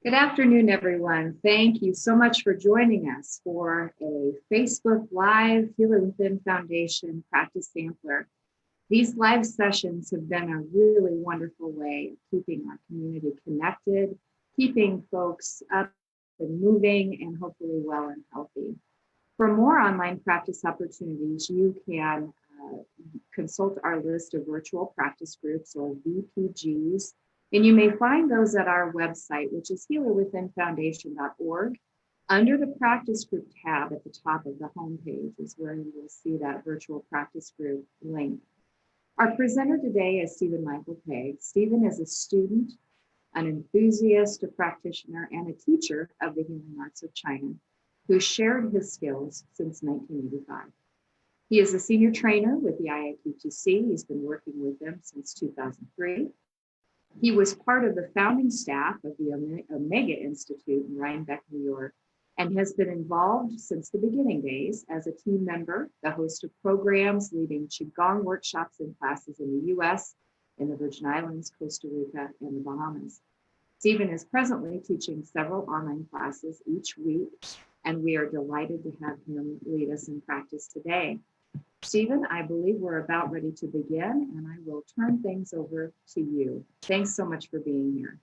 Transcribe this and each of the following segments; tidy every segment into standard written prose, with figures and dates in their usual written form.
Good afternoon, everyone. Thank you so much for joining us for a Facebook Live Healer Within Foundation Practice Sampler. These live sessions have been a really wonderful way of keeping our community connected, keeping folks up and moving, and hopefully well and healthy. For more online practice opportunities, you can consult our list of virtual practice groups, or VPGs. And you may find those at our website, which is healerwithinfoundation.org. Under the practice group tab at the top of the homepage is where you will see that virtual practice group link. Our presenter today is Stephen Michael Pegg. Stephen is a student, an enthusiast, a practitioner, and a teacher of the healing arts of China, who shared his skills since 1985. He is a senior trainer with the IAQTC. He's been working with them since 2003. He was part of the founding staff of the Omega Institute in Rhinebeck, New York, and has been involved since the beginning days as a team member, the host of programs, leading Qigong workshops and classes in the US, in the Virgin Islands, Costa Rica, and the Bahamas. Stephen is presently teaching several online classes each week, and we are delighted to have him lead us in practice today. Stephen, I believe we're about ready to begin, and I will turn things over to you. Thanks so much for being here.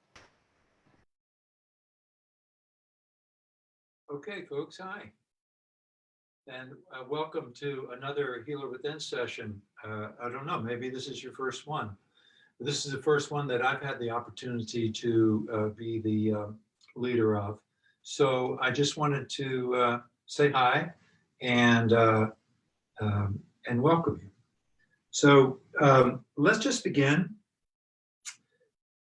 Okay, folks, hi. And welcome to another Healer Within session. I don't know, maybe this is your first one. This is the first one that I've had the opportunity to be the leader of. So I just wanted to say hi and welcome you. So let's just begin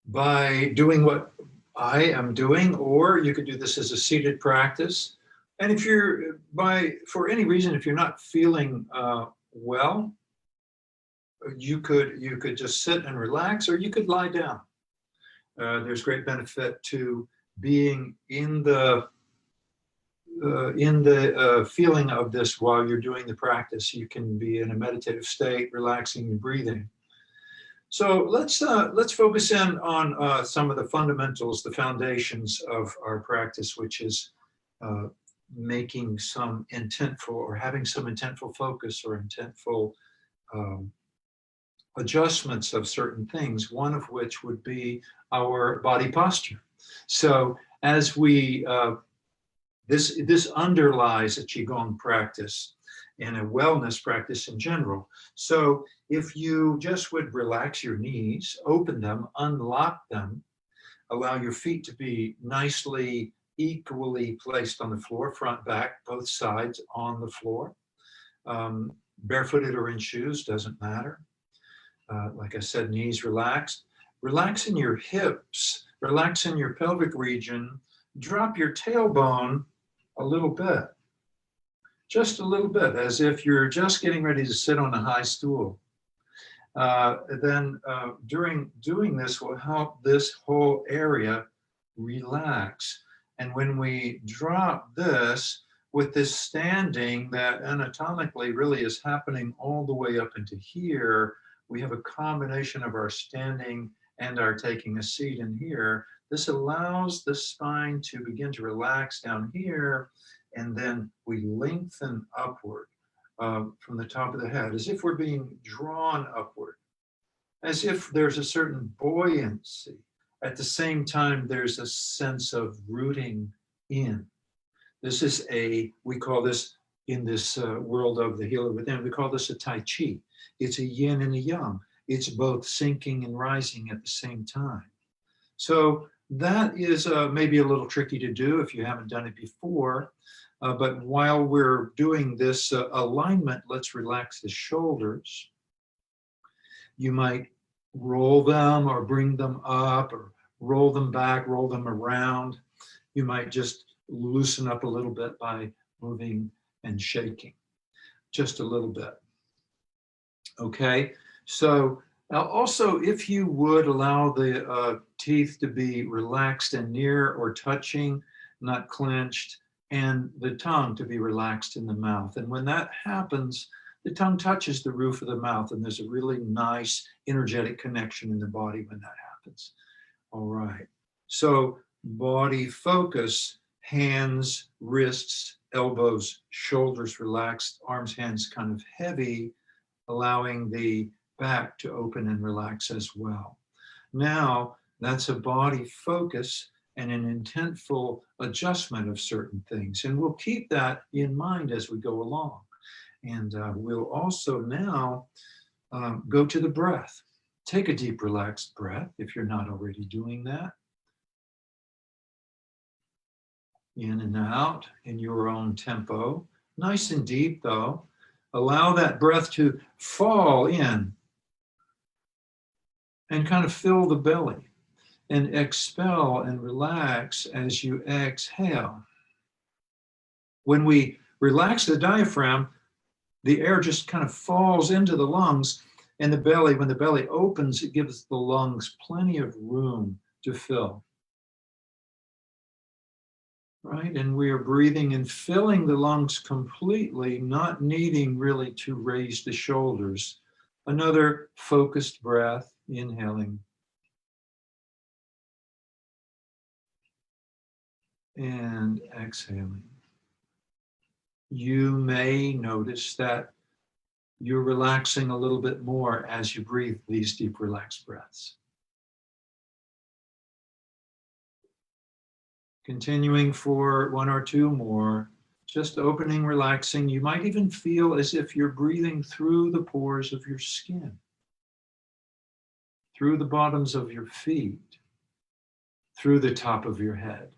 by doing what I am doing, or you could do this as a seated practice. And if you're, for any reason, if you're not feeling well, you could just sit and relax, or you could lie down. There's great benefit to being in the feeling of this while you're doing the practice. You can be in a meditative state, relaxing and breathing. So let's focus in on some of the fundamentals, the foundations of our practice, which is making some intentful, or having some intentful focus, or intentful adjustments of certain things, one of which would be our body posture. So as we this underlies a Qigong practice and a wellness practice in general. So if you just would relax your knees, open them, unlock them, allow your feet to be nicely, equally placed on the floor, front, back, both sides on the floor. Barefooted or in shoes, doesn't matter. Like I said, knees relaxed. Relax in your hips, relax in your pelvic region, drop your tailbone a little bit, just a little bit, as if you're just getting ready to sit on a high stool. Then during doing this will help this whole area relax. And when we drop this with this standing that anatomically really is happening all the way up into here, we have a combination of our standing and our taking a seat in here. This allows the spine to begin to relax down here, and then we lengthen upward from the top of the head, as if we're being drawn upward, as if there's a certain buoyancy. At the same time, there's a sense of rooting in. This is we call this, in this world of the Healer Within, we call this a Tai Chi. It's a yin and a yang. It's both sinking and rising at the same time. So that is maybe a little tricky to do if you haven't done it before. But while we're doing this alignment, let's relax the shoulders. You might roll them or bring them up, or roll them back, roll them around. You might just loosen up a little bit by moving and shaking, just a little bit. Okay, so now also, if you would allow the teeth to be relaxed and near or touching, not clenched, and the tongue to be relaxed in the mouth. And when that happens, the tongue touches the roof of the mouth, and there's a really nice energetic connection in the body when that happens. All right, so body focus, hands, wrists, elbows, shoulders relaxed, arms, hands kind of heavy, allowing the back to open and relax as well. Now, that's a body focus and an intentful adjustment of certain things. And we'll keep that in mind as we go along. And we'll also now go to the breath. Take a deep, relaxed breath if you're not already doing that. In and out in your own tempo. Nice and deep though. Allow that breath to fall in and kind of fill the belly. And expel and relax as you exhale. When we relax the diaphragm, the air just kind of falls into the lungs and the belly. When the belly opens, it gives the lungs plenty of room to fill. Right? And we are breathing and filling the lungs completely, not needing really to raise the shoulders. Another focused breath, inhaling. And exhaling. You may notice that you're relaxing a little bit more as you breathe these deep, relaxed breaths. Continuing for one or two more, just opening, relaxing. You might even feel as if you're breathing through the pores of your skin, through the bottoms of your feet, through the top of your head.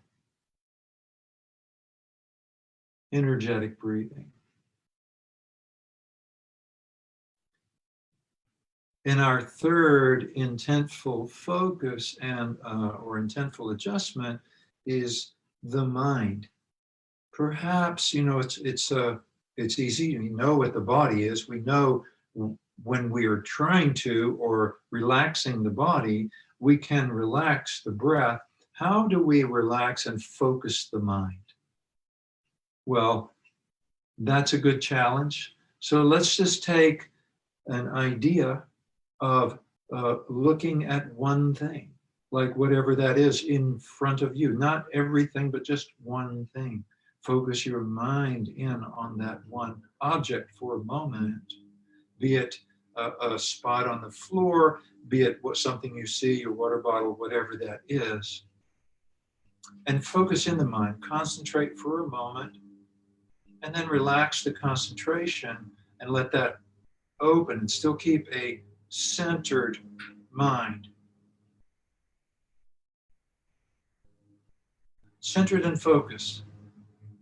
Energetic breathing. In our third intentful focus and or intentful adjustment is the mind. Perhaps it's easy. We know what the body is. We know when we are trying to or relaxing the body, we can relax the breath. How do we relax and focus the mind? Well, that's a good challenge. So let's just take an idea of looking at one thing, like whatever that is in front of you. Not everything, but just one thing. Focus your mind in on that one object for a moment, be it a spot on the floor, be it something you see, your water bottle, whatever that is. And focus in the mind. Concentrate for a moment. And then relax the concentration and let that open and still keep a centered mind. Centered and focused.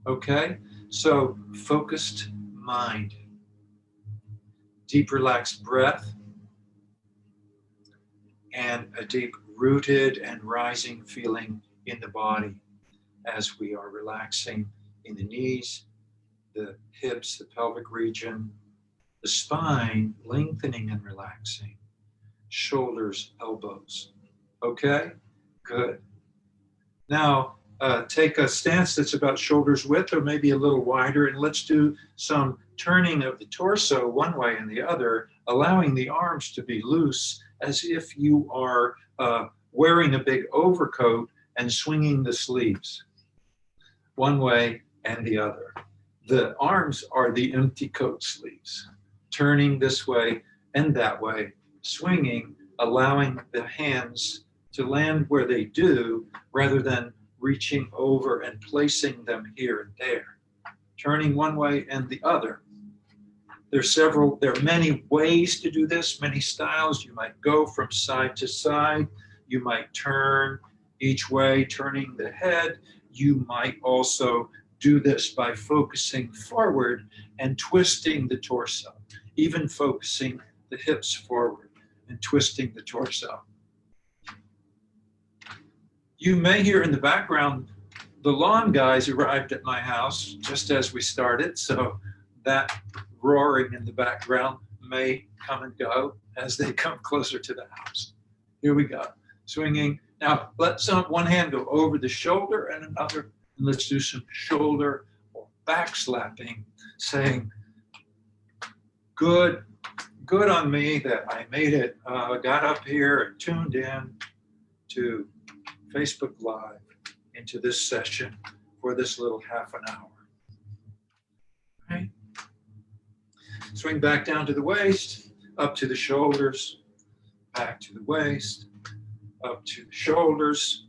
Okay? So, focused mind. Deep, relaxed breath. And a deep rooted and rising feeling in the body as we are relaxing in the knees, the hips, the pelvic region, the spine, lengthening and relaxing, shoulders, elbows. Okay? Good. Now, take a stance that's about shoulders width or maybe a little wider, and let's do some turning of the torso one way and the other, allowing the arms to be loose as if you are wearing a big overcoat and swinging the sleeves one way and the other. The arms are the empty coat sleeves, turning this way and that way, swinging, allowing the hands to land where they do rather than reaching over and placing them here and there, turning one way and the other. There are many ways to do this, many styles. You might go from side to side. You might turn each way, turning the head. You might also do this by focusing forward and twisting the torso, even focusing the hips forward and twisting the torso. You may hear in the background, the lawn guys arrived at my house just as we started, so that roaring in the background may come and go as they come closer to the house. Here we go, swinging. Now, let one hand go over the shoulder and another, and let's do some shoulder or back slapping, saying, good on me that I made it, got up here and tuned in to Facebook Live. into this session for this little half an hour. Right? Swing back down to the waist, up to the shoulders, back to the waist, up to the shoulders,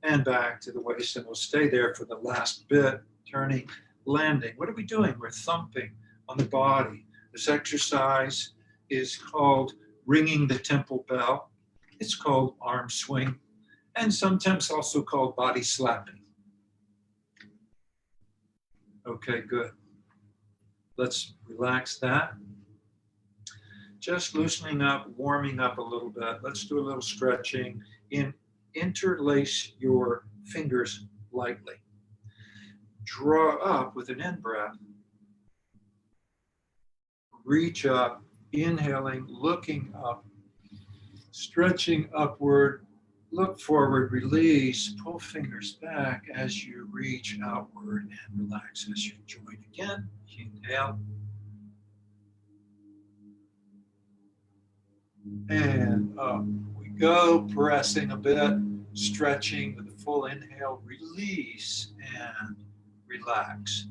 and back to the waist. And we'll stay there for the last bit, turning, landing. What are we doing? We're thumping on the body. This exercise is called ringing the temple bell. It's called arm swing, and sometimes also called body slapping. Okay, good. Let's relax that. Just loosening up, warming up a little bit. Let's do a little stretching. Interlace your fingers lightly. Draw up with an in-breath. Reach up, inhaling, looking up, stretching upward, look forward, release, pull fingers back as you reach outward and relax as you join again. Inhale. And up we go, pressing a bit, stretching with a full inhale, release and relax.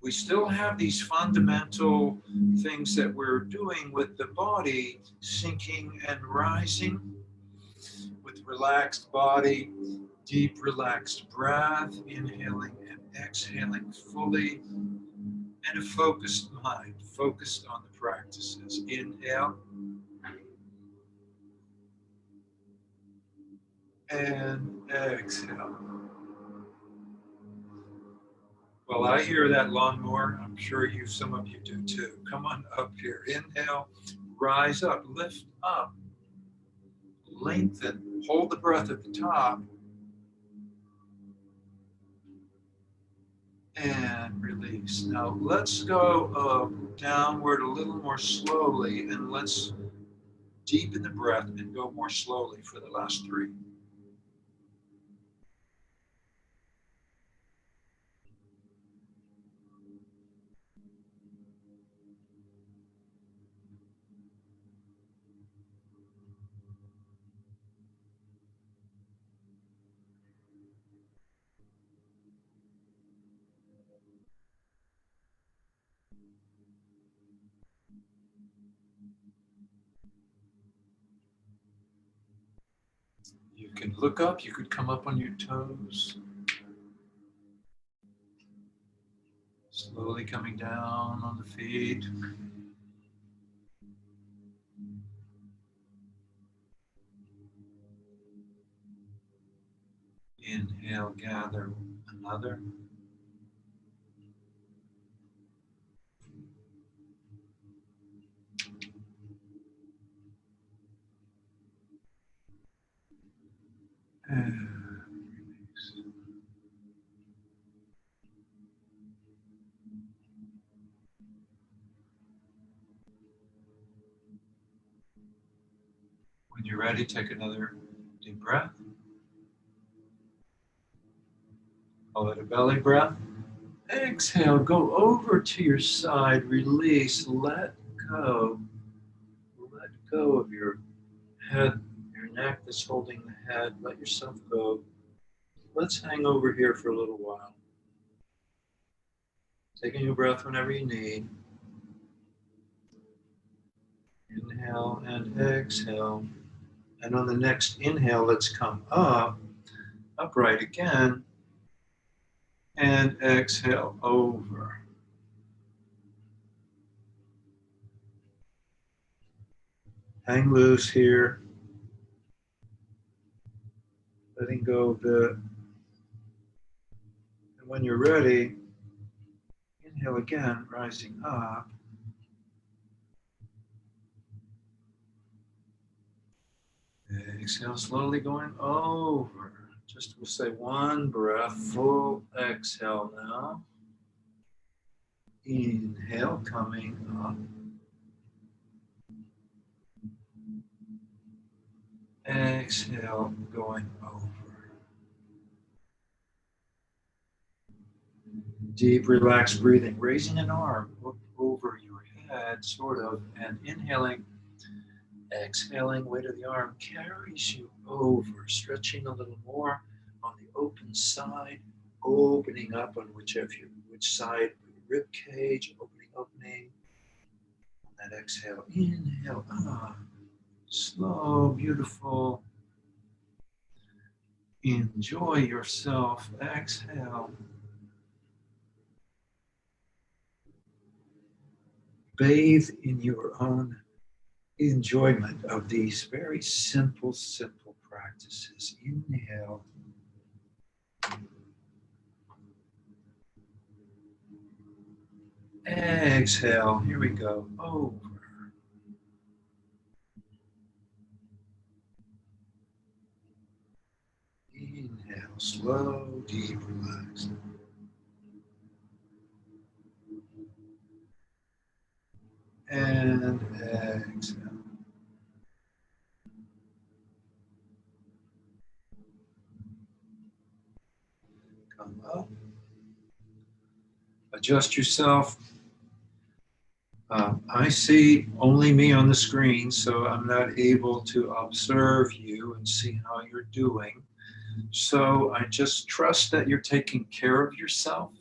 We still have these fundamental things that we're doing with the body, sinking and rising, with relaxed body, deep relaxed breath, inhaling and exhaling fully, and a focused mind, focused on the practices. Inhale. And exhale. Well, I hear that lawnmower. I'm sure some of you do too. Come on up here. Inhale, rise up, lift up, lengthen, hold the breath at the top, and release. Now let's go downward a little more slowly, and let's deepen the breath and go more slowly for the last 3. You can look up, you could come up on your toes. Slowly coming down on the feet. Inhale, gather another. And release. When you're ready, take another deep breath. Call it a belly breath. Exhale, go over to your side, release, let go. Let go of your head, your neck that's holding the head. Let yourself go. Let's hang over here for a little while. Taking a breath whenever you need. Inhale and exhale. And on the next inhale, let's come up, upright again, and exhale over. Hang loose here. Letting go a bit. And when you're ready, inhale again, rising up. Exhale, slowly going over. Just we'll say one breath, full exhale now. Inhale, coming up. Exhale, going over. Deep, relaxed breathing, raising an arm up over your head, sort of, and inhaling, Exhaling, weight of the arm carries you over, stretching a little more on the open side, opening up on which side, rib cage, opening. On that exhale, inhale, slow, beautiful. Enjoy yourself. Exhale. Bathe in your own enjoyment of these very simple practices. Inhale. Exhale. Here we go. Over. Inhale. Slow, deep, relaxed. And exhale. Come up. Adjust yourself. I see only me on the screen, so I'm not able to observe you and see how you're doing. So I just trust that you're taking care of yourself.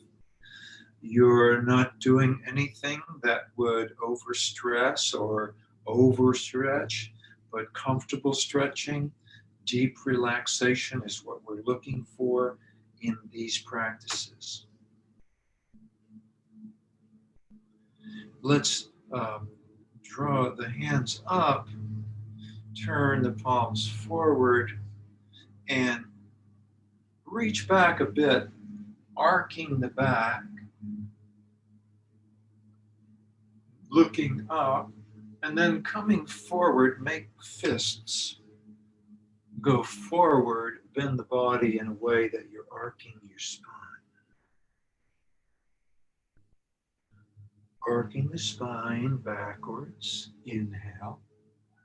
You're not doing anything that would overstress or overstretch, but comfortable stretching, deep relaxation is what we're looking for in these practices. Let's draw the hands up, turn the palms forward, and reach back a bit, arcing the back, looking up, and then coming forward, make fists. Go forward, bend the body in a way that you're arcing your spine. Arcing the spine backwards. Inhale.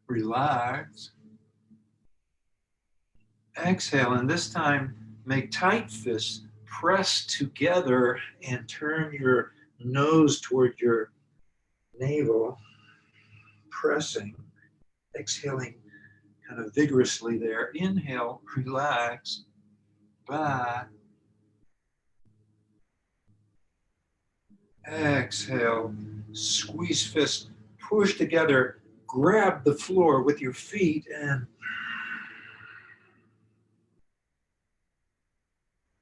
Relax. Exhale, and this time make tight fists. Press together and turn your nose toward your navel. Pressing. Exhaling kind of vigorously there. Inhale, relax. Back. Exhale, squeeze fists, push together, grab the floor with your feet and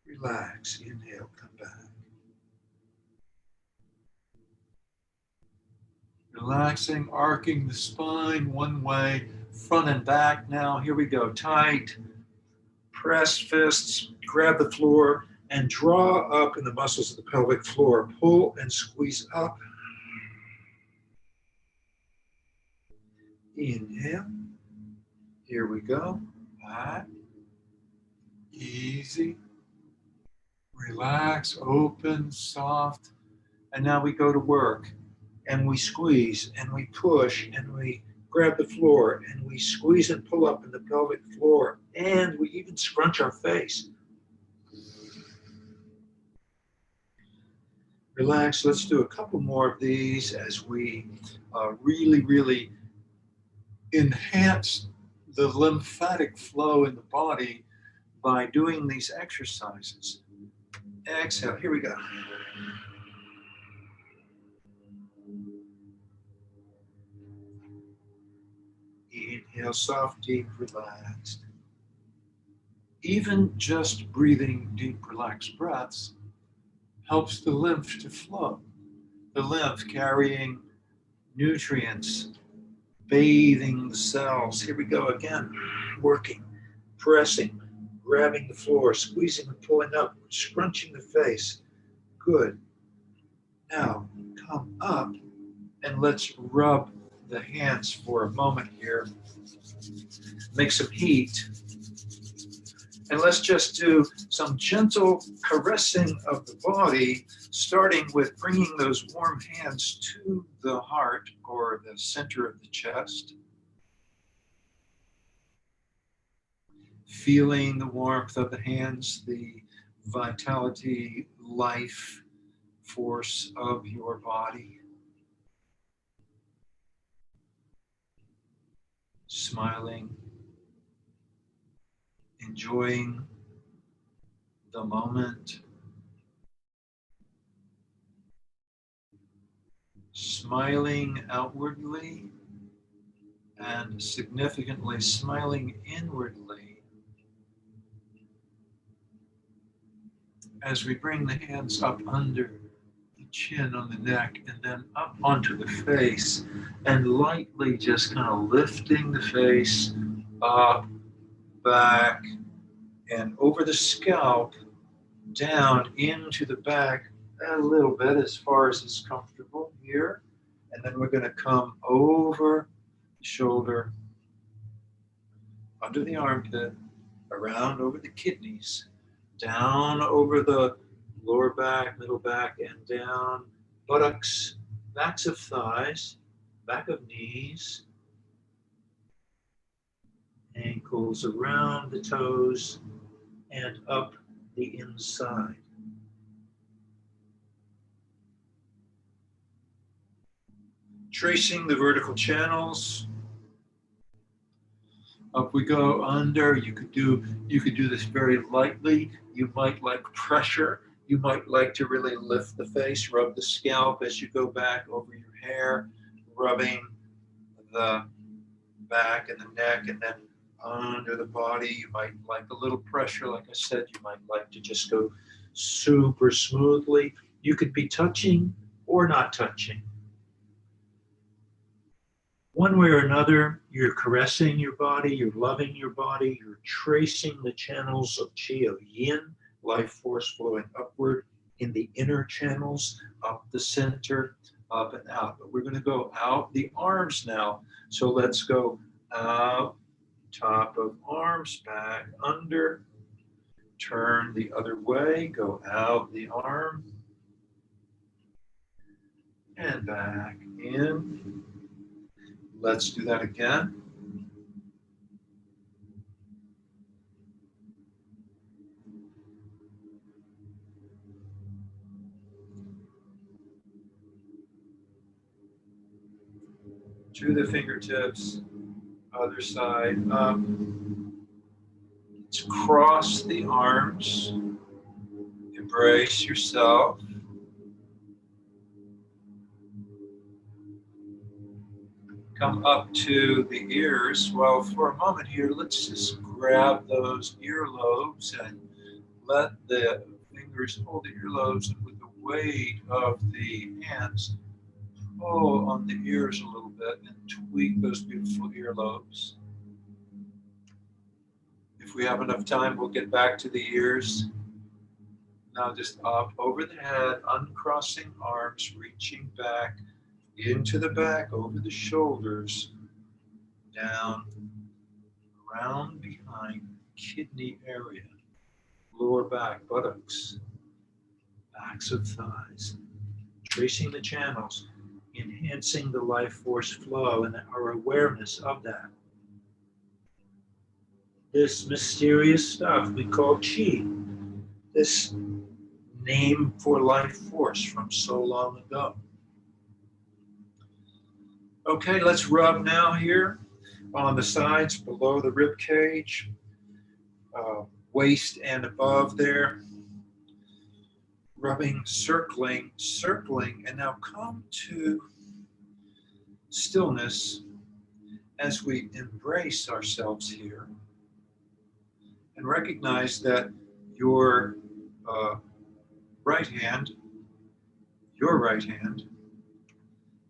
relax. Inhale, come back. Relaxing, arcing the spine one way, front and back now. Here we go. Tight, press fists, grab the floor, and draw up in the muscles of the pelvic floor. Pull and squeeze up. Inhale. Here we go. Back. Easy. Relax, open, soft. And now we go to work. And we squeeze, and we push, and we grab the floor, and we squeeze and pull up in the pelvic floor. And we even scrunch our face. Relax. Let's do a couple more of these as we really enhance the lymphatic flow in the body by doing these exercises. Exhale. Here we go. Inhale, soft, deep, relaxed. Even just breathing deep, relaxed breaths helps the lymph to flow. The lymph carrying nutrients, bathing the cells. Here we go again. Working, pressing, grabbing the floor, squeezing and pulling up, scrunching the face. Good. Now come up and let's rub the hands for a moment here. Make some heat. And let's just do some gentle caressing of the body, starting with bringing those warm hands to the heart or the center of the chest. Feeling the warmth of the hands, the vitality, life force of your body. smiling, enjoying the moment, smiling outwardly and significantly smiling inwardly as we bring the hands up under the chin on the neck and then up onto the face and lightly just kind of lifting the face up, back, and over the scalp, down into the back a little bit as far as is comfortable here. And then we're going to come over the shoulder, under the armpit, around over the kidneys, down over the lower back, middle back, and down buttocks, backs of thighs, back of knees, ankles around the toes, and up the inside. Tracing the vertical channels. Up we go under. You could do this very lightly. You might like pressure. You might like to really lift the face, rub the scalp as you go back over your hair, rubbing the back and the neck, and then under the body. You might like a little pressure. Like I said, you might like to just go super smoothly. You could be touching or not touching. One way or another, you're caressing your body, you're loving your body, you're tracing the channels of qi, of yin, life force flowing upward in the inner channels, up the center, up and out. But we're going to go out the arms now. So let's go out, top of arms, back, under, turn the other way, go out the arm, and back in. Let's do that again. To the fingertips, other side up. Let's cross the arms. Embrace yourself. Come up to the ears. Well, for a moment here, let's just grab those earlobes and let the fingers hold the earlobes, and with the weight of the hands, pull on the ears a little bit and tweak those beautiful earlobes. If we have enough time, we'll get back to the ears. Now just up over the head, uncrossing arms, reaching back into the back, over the shoulders, down, around behind kidney area, lower back, buttocks, backs of thighs, tracing the channels, enhancing the life force flow and our awareness of that. This mysterious stuff we call qi, this name for life force from so long ago. Okay, let's rub now here on the sides below the rib cage, waist and above there. Rubbing, circling, and now come to stillness as we embrace ourselves here and recognize that your right hand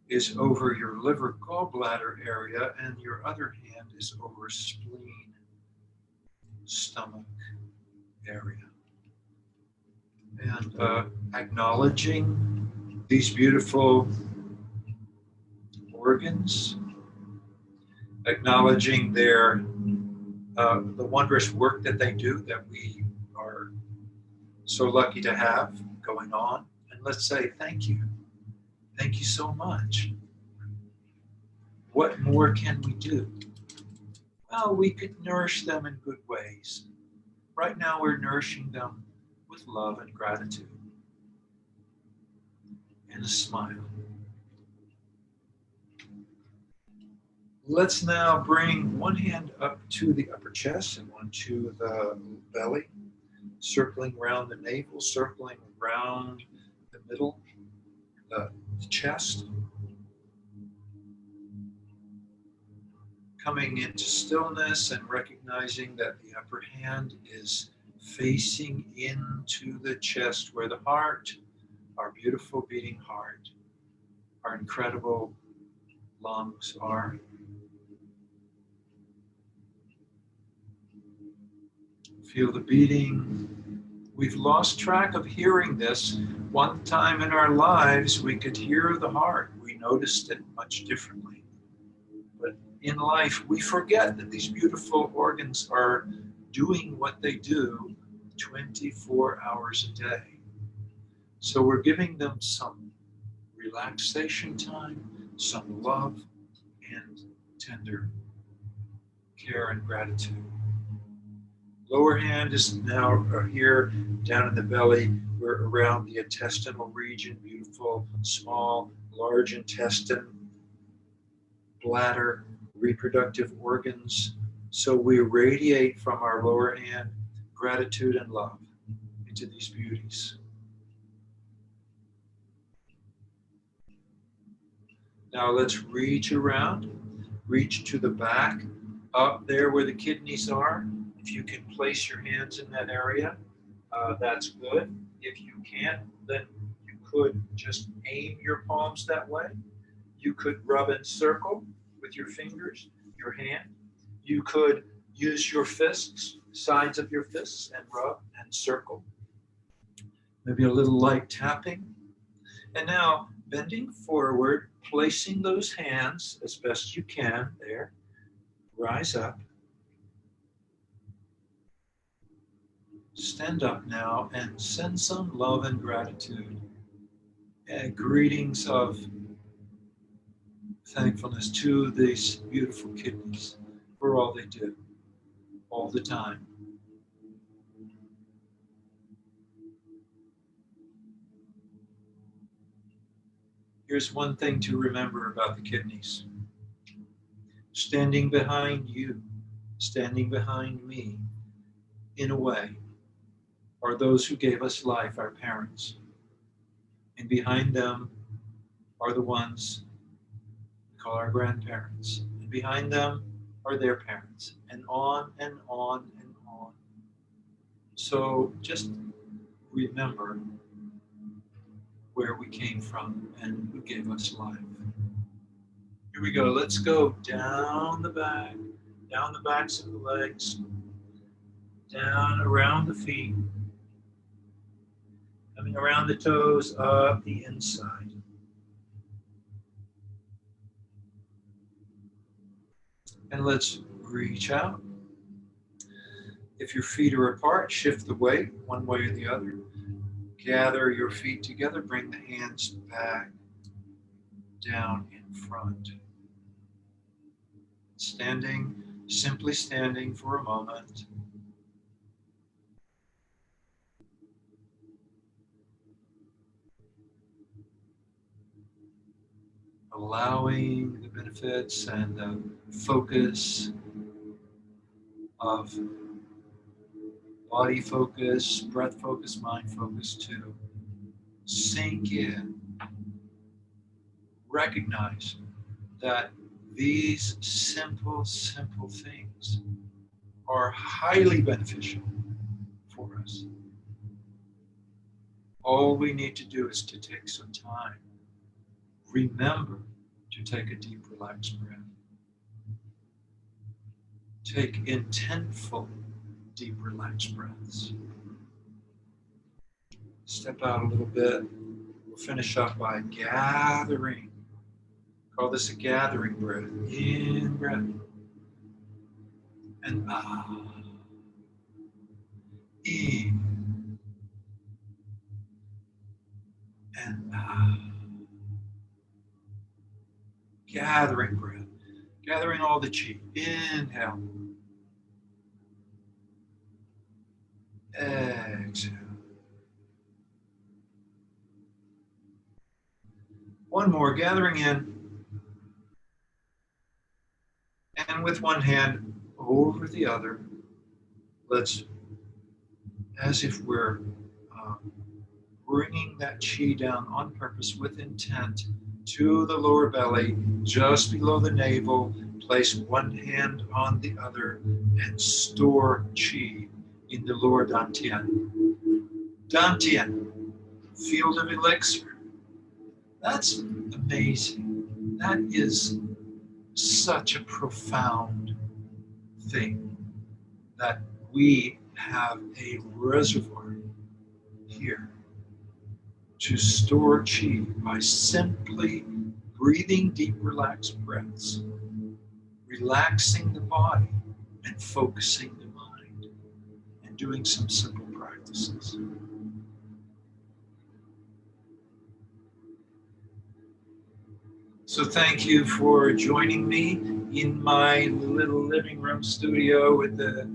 is over your liver gallbladder area, and your other hand is over spleen, stomach area. And acknowledging these beautiful organs, acknowledging their the wondrous work that they do, that we are so lucky to have going on. And let's say thank you. Thank you so much. What more can we do? Well, we could nourish them in good ways. Right now we're nourishing them with love and gratitude and a smile. Let's now bring one hand up to the upper chest and one to the belly, circling around the navel, circling around the middle, the chest. Coming into stillness and recognizing that the upper hand is facing into the chest where the heart, our beautiful beating heart, our incredible lungs are. Feel the beating. We've lost track of hearing this. One time in our lives, we could hear the heart. We noticed it much differently. But in life, we forget that these beautiful organs are doing what they do 24 hours a day. So we're giving them some relaxation time, some love, and tender care and gratitude. Lower hand is now here down in the belly. We're around the intestinal region, beautiful, small, large intestine, bladder, reproductive organs. So we radiate from our lower hand gratitude and love into these beauties. Now let's reach around, reach to the back, up there where the kidneys are. If you can place your hands in that area, that's good. If you can't, then you could just aim your palms that way. You could rub and circle with your fingers, your hand. You could use your fists, sides of your fists, and rub and circle. Maybe a little light tapping. And now bending forward, placing those hands as best you can there. Rise up. Stand up now and send some love and gratitude and greetings of thankfulness to these beautiful kidneys for all they do, all the time. Here's one thing to remember about the kidneys. Standing behind you, standing behind me, in a way, are those who gave us life, our parents. And behind them are the ones we call our grandparents. And behind them are their parents, and on and on and on. So just remember where we came from and who gave us life. Here we go. Let's go down the backs of the legs, down around the feet, coming around the toes, up the inside. And let's reach out. If your feet are apart, shift the weight one way or the other. Gather your feet together, bring the hands back down in front. Standing, simply standing for a moment. Allowing the benefits and the focus of body focus, breath focus, mind focus to sink in. Recognize that these simple things are highly beneficial for us. All we need to do is to take some time. Remember to take a deep, relaxed breath. Take intentful, deep, relaxed breaths. Step out a little bit. We'll finish up by gathering. Call this a gathering breath. In breath. And out. In. And out. Gathering breath. Gathering all the chi. Inhale. Exhale. One more, gathering in. And with one hand over the other, let's, as if we're bringing that chi down on purpose with intent to the lower belly, just below the navel. Place one hand on the other and store chi in the lower dantian. Dantian, field of elixir. That's amazing. That is such a profound thing, that we have a reservoir here to store chi by simply breathing deep, relaxed breaths, relaxing the body and focusing the mind, and doing some simple practices. So thank you for joining me in my little living room studio with the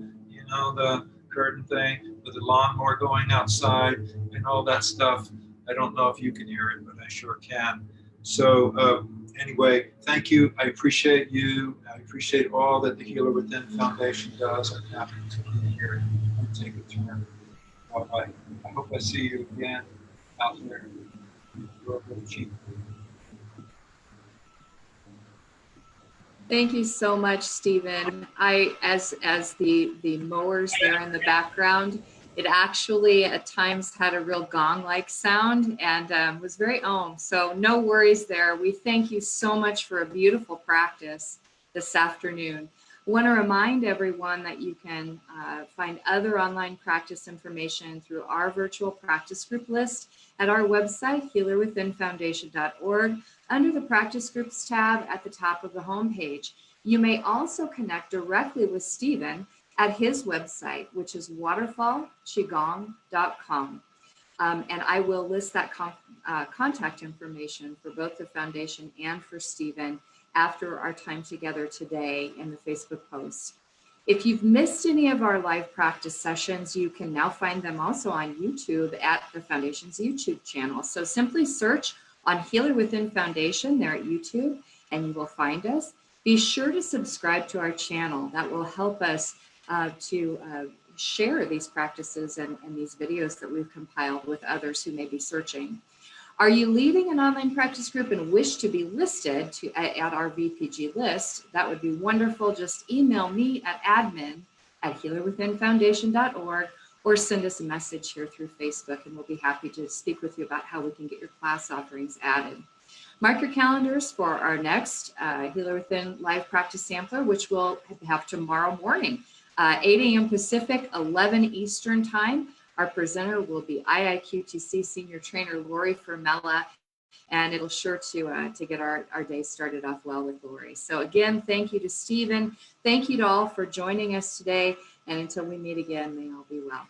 curtain thing, with the lawnmower going outside and all that stuff. I don't know if you can hear it, but I sure can. So anyway, thank you. I appreciate you. I appreciate all that the Healer Within Foundation does. I'm happy to be here and take a turn. I hope I see you again out there. Your chief. Thank you so much, Stephen. As the mowers there in the background, it actually at times had a real gong-like sound and was very So no worries there. We thank you so much for a beautiful practice this afternoon. I want to remind everyone that you can find other online practice information through our virtual practice group list at our website, healerwithinfoundation.org, under the Practice Groups tab at the top of the homepage. You may also connect directly with Stephen at his website, which is waterfallqigong.com. And I will list that contact information for both the foundation and for Stephen after our time together today in the Facebook post. If you've missed any of our live practice sessions, you can now find them also on YouTube at the Foundation's YouTube channel. So simply search on Healer Within Foundation there at YouTube and you will find us. Be sure to subscribe to our channel. That will help us to share these practices and these videos that we've compiled with others who may be searching. Are you leading an online practice group and wish to be listed at our VPG list? That would be wonderful. Just email me at admin@healerwithinfoundation.org or send us a message here through Facebook, and we'll be happy to speak with you about how we can get your class offerings added. Mark your calendars for our next Healer Within live practice sampler, which we'll have tomorrow morning, 8 a.m. Pacific, 11 Eastern time. Our presenter will be IIQTC Senior Trainer Lori Fermella, and it'll sure to get our day started off well with Lori. So again, thank you to Stephen. Thank you to all for joining us today. And until we meet again, may all be well.